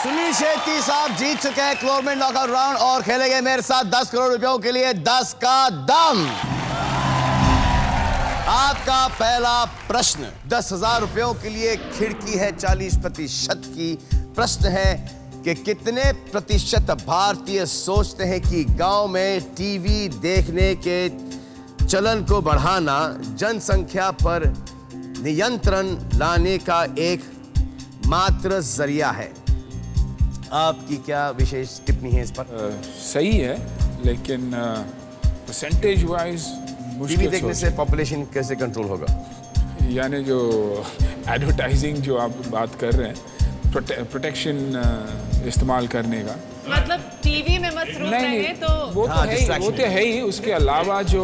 सुनील शेट्टी साहब जीत चुके हैं क्लोरमेंट नॉकआउट राउंड और खेलेंगे मेरे साथ 10 करोड़ रुपयों के लिए 10 का दम। आपका पहला प्रश्न 10,000 रुपयों के लिए खिड़की है 40% की। प्रश्न है कि कितने प्रतिशत भारतीय सोचते हैं कि गांव में टीवी देखने के चलन को बढ़ाना जनसंख्या पर नियंत्रण लाने का एक मात्र जरिया है। आपकी क्या विशेष टिप्पणी है इस पर? सही है, लेकिन परसेंटेज वाइज टीवी देखने से पॉपुलेशन कैसे कंट्रोल होगा? यानी जो एडवर्टाइजिंग जो आप बात कर रहे हैं, प्रोटेक्शन इस्तेमाल करने का, मतलब टीवी में मसरूफ रहे तो वो तो है ही। उसके अलावा जो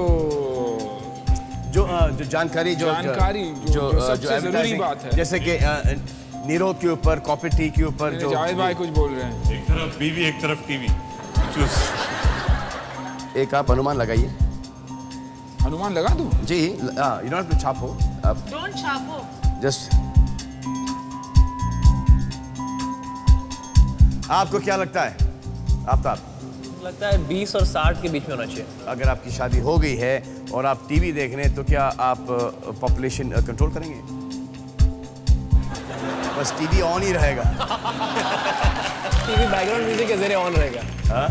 जानकारी जो सबसे जरूरी बात है, जैसे कि नीरो के ऊपर, कॉपी टी के ऊपर, जो जावेद भाई कुछ बोल रहे हैं, एक तरफ बीवी एक तरफ टीवी। एक आप अनुमान लगाइए। अनुमान लगा दूं? जी, यू नॉट टू छापो, आप डोंट छापो, जस्ट। आपको क्या लगता है आफ्ताब? लगता है 20 और 60 के बीच में होना चाहिए। अगर आपकी शादी हो गई है और आप टीवी देख रहे हैं तो क्या आप पॉपुलेशन कंट्रोल करेंगे? बस टीवी ऑन ही रहेगा। टीवी बैकग्राउंड म्यूजिक के जरिए ऑन रहेगा।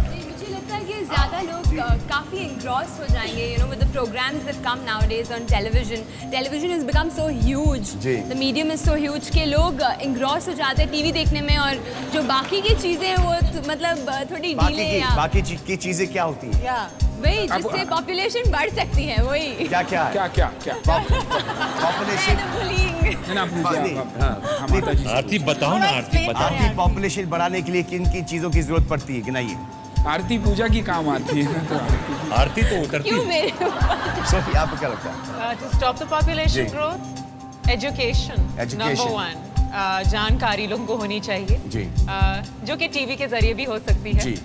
मुझे लगता है कि ज़्यादा लोग काफ़ी engrossed हो जाएंगे, you know, with the programs that come nowadays on television. Television has become so huge. The medium is so huge कि लोग engrossed हो जाते हैं टीवी देखने में, और जो बाकी की चीज़ें वो मतलब थोड़ी डिले या बाकी की चीजें क्या होती हैं? या वही जिससे पॉपुलेशन बढ़ सकती है, वही क्या पॉपुलेशन? आरती बताओ ना, आरती बताओ। आपकी पॉपुलेशन बढ़ाने के लिए किन किन चीजों की जरूरत पड़ती है, गिनाइए। आरती पूजा की काम आती है तो आरती तो उतरती क्यों है। मेरे सोफी, आपको क्या लगता है? टू स्टॉप द पॉपुलेशन जी। Growth, education Education. नंबर 1। जानकारी लोगों को होनी चाहिए जी। जो कि टीवी के जरिए भी हो सकती है। जी।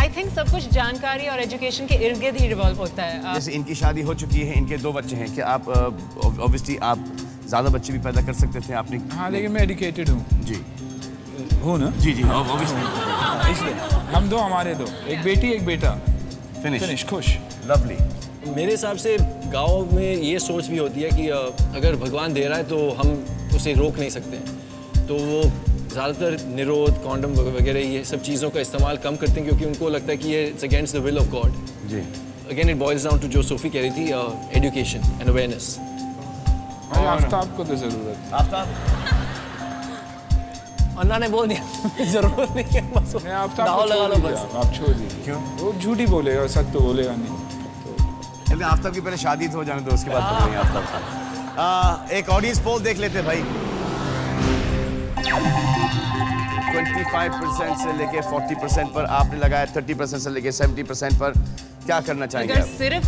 आई थिंक सब कुछ जानकारी और एजुकेशन के इर्द गिर्द ही रिवॉल्व होता है। जैसे इनकी शादी हो चुकी है, इनके 2 बच्चे हैं, क्या आप ऑब्वियसली आप ज्यादा बच्चे भी पैदा कर सकते थे आपने? हाँ, लेकिन मैं एजुकेटेड हूँ। जी हूँ ना? जी जी, ऑब्वियसली। इसलिए हम दो, हमारे 2, एक बेटी एक बेटा। फिनिश, खुश, लवली। मेरे हिसाब से गांव में ये सोच भी होती है कि अगर भगवान दे रहा है तो हम उसे रोक नहीं सकते हैं, तो वो ज़्यादातर निरोध, कॉन्डम वगैरह ये सब चीज़ों का इस्तेमाल कम करते हैं, क्योंकि उनको लगता है कि ये it's against the will of God. जी। Again it boils down to जो सोफी कह रही थी, एजुकेशन एंड अवेयरनेस। आफ्ताब को तो जरूरत है। आफ्ताब? अन्ना ने बोल दिया जरूरत नहीं है, बस नहीं, आफ्ताब दाव को लगा छोड़ लो दीजिए बस। आप छोड़ दीजिए। क्यों? वो झूठ ही बोलेगा, सच तो बोलेगा नहीं। लेकिन आफ्ताब की पहले शादी तो हो जाने दो, उसके बाद करेंगे आफ्ताब। एक ऑडियंस पोल देख लेते हैं भाई। 25% से लेके 40% पर आपने लगाया, 30% से लेके 70% पर। क्या करना चाहेंगे अगर आप? सिर्फ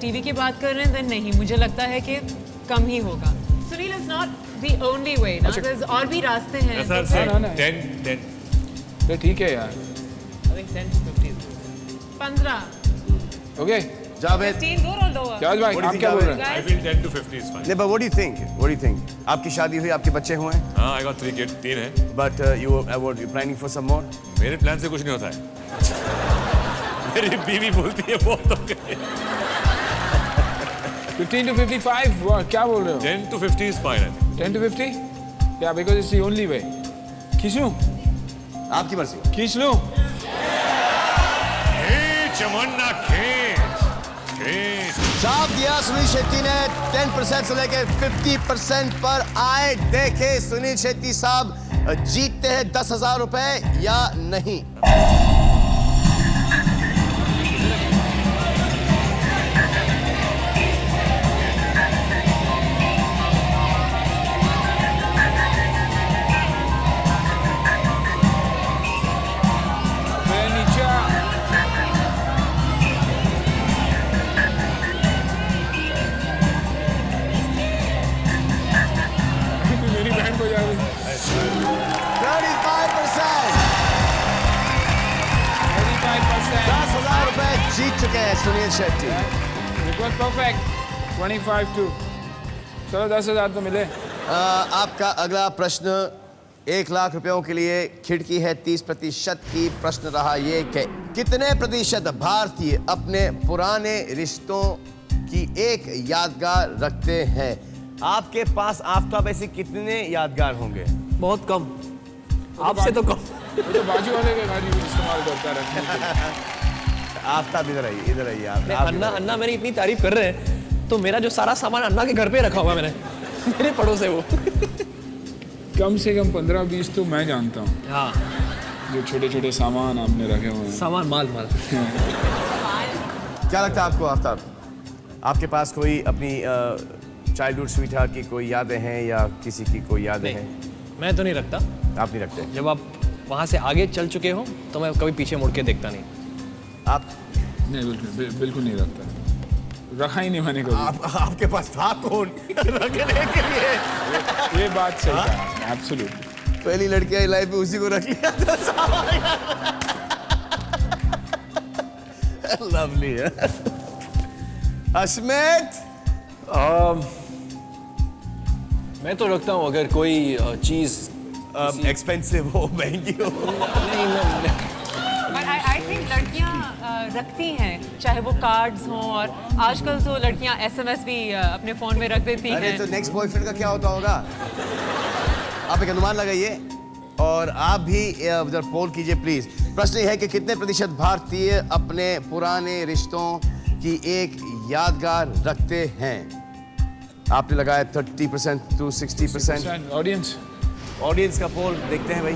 टीवी की बात कर रहे हैं तो नहीं, मुझे लगता है कि कम ही होगा। Sunil is not the only way ना, there's और भी रास्ते हैं। सर ना। 10 तो ठीक है यार, I think 10 to 50 15 okay. Javed? 15 दूर और लोअर। जावेद भाई, What do you आप think, क्या बोल रहे हैं? I feel 10 to 50 is fine. नहीं, but what do you think? आपकी शादी हुई, आपके बच्चे हुए हैं, हाँ, I got 3 kids, 3 हैं। but you planning for some more? मेरे प्लान से कुछ नहीं होता है। मेरी बीवी बोलती है बहुत हो गए। 15 to 55, क्या बोल रहे हो? 10 to 50 is fine, I think. 10 to 50? Yeah, because it's the only way. खींच लूं? आपकी मर्जी। खींच लूं? चमन्ना खींच। जवाब दिया सुनील शेट्टी ने। 10% से लेके 50% पर आए। देखे सुनील शेट्टी साहब जीतते हैं 10,000 रुपए या नहीं। मेरी बहन को जा रही 35%। 10,000 रुपए जीत चुके हैं Sunil Shetty. It was perfect. 25 to, चलो 10,000 तो मिले। आपका अगला प्रश्न 1 लाख रुपयों के लिए खिड़की है 30% की। प्रश्न रहा ये कि कितने प्रतिशत भारतीय अपने पुराने रिश्तों की एक यादगार रखते हैं? आपके पास आफ्ताब ऐसे कितने यादगार होंगे? बहुत कम, आपसे तो कम। वो तो बाजू वाले का गाड़ी इस्तेमाल करता रखने के लिए। आफ्ताब इधर आइए आप। अन्ना मेरी इतनी तारीफ कर रहे हैं तो मेरा जो सारा सामान अन्ना के घर पे रखा हुआ मैंने, मेरे पड़ोस है वो। कम से कम 15-20 तो मैं जानता हूँ, हाँ, जो छोटे छोटे सामान आपने रखे हुए हैं। सामान माल। क्या लगता है आपको आफ्ताब, आपके पास कोई अपनी चाइल्डहुड स्वीटहार्ट की कोई यादें हैं या किसी की कोई यादें हैं? मैं तो नहीं रखता। आप नहीं रखते? जब आप वहाँ से आगे चल चुके हो तो मैं कभी पीछे मुड़ के देखता नहीं। आप? नहीं, बिल्कुल नहीं रखता, रखा ही नहीं मैंने कभी। आपके पास था कौन रखने के लिए? ये बात सही है, एब्सोल्युटली। पहली लड़की लाइफ में उसी को रख लिया था। लवली है। अश्मित? मैं तो रखता हूँ अगर कोई चीज़ एक्सपेंसिव हो, महंगी हो। नहीं, But I think लड़कियाँ रखती हैं, चाहे वो कार्ड्स हों, और आजकल तो लड़कियाँ SMS भी अपने फ़ोन में रख देती अरे हैं। तो नेक्स्ट बॉयफ्रेंड का क्या होता होगा? आप एक अनुमान लगाइए और आप भी उधर पोल कीजिए प्लीज। प्रश्न ये है कि कितने प्रतिशत भारतीय अपने पुराने रिश्तों की एक यादगार रखते हैं? आपने लगाया 30% to 60%। ऑडियंस ऑडियंस का पोल देखते हैं भाई।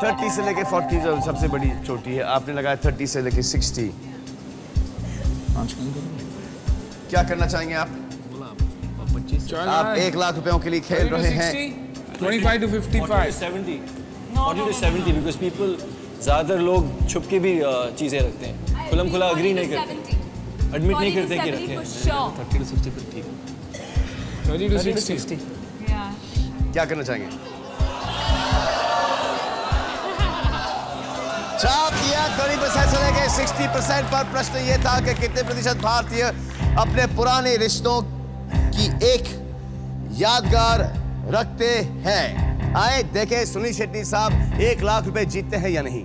30 से लेके 40 जो सबसे बड़ी चोटी है, आपने लगाया 30 से लेके 60। क्या करना चाहेंगे आप? आप 1 लाख रुपयों के लिए खेल रहे हैं। 25 to 55। 40 to 70 because people, ज़्यादातर लोग छुप के भी चीज़ें रखते हैं, खुलम खुला अग्री नहीं करते, एडमिट नहीं करते कि रखते हैं। 30 to 60 फिर ठीक है। 30 to 60। Yeah. क्या करना चाहेंगे? छाप दिया 30% से लेके 60% पर। प्रश्न ये था कि कितने प्रतिशत भारतीय अपने पुराने रिश्तों की एक यादगार रखते हैं। आए देखें सुनील शेट्टी साहब 1 लाख रुपए जीतते हैं या नहीं।